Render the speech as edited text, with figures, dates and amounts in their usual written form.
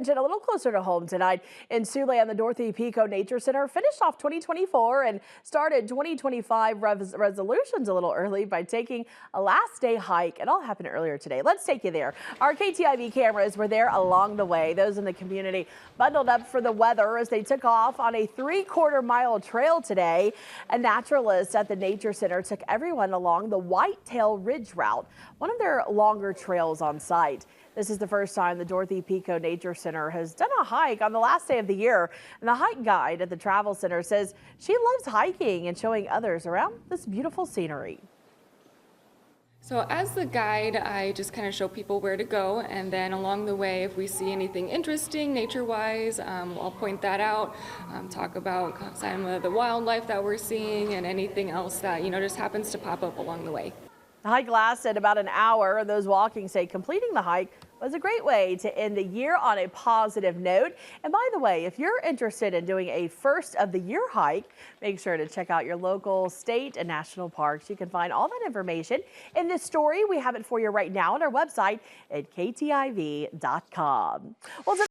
A little closer to home tonight in Siouxland, the Dorothy Pecaut Nature Center finished off 2024 and started 2025 resolutions a little early by taking a last day hike. It all happened earlier today. Let's take you there. Our KTIV cameras were there along the way. Those in the community bundled up for the weather as they took off on a 3/4 mile trail today. A naturalist at the Nature Center took everyone along the Whitetail Ridge route, one of their longer trails on site. This is the first time the Dorothy Pecaut Nature Center has done a hike on the last day of the year. And the hike guide at the travel center says she loves hiking and showing others around this beautiful scenery. So as the guide, I just kind of show people where to go, and then along the way, if we see anything interesting nature-wise, I'll point that out, talk about some of the wildlife that we're seeing and anything else that, just happens to pop up along the way. The hike lasted about an hour, and those walking say completing the hike was a great way to end the year on a positive note. And by the way, if you're interested in doing a first of the year hike, make sure to check out your local state and national parks. You can find all that information in this story. We have it for you right now on our website at ktiv.com. Well,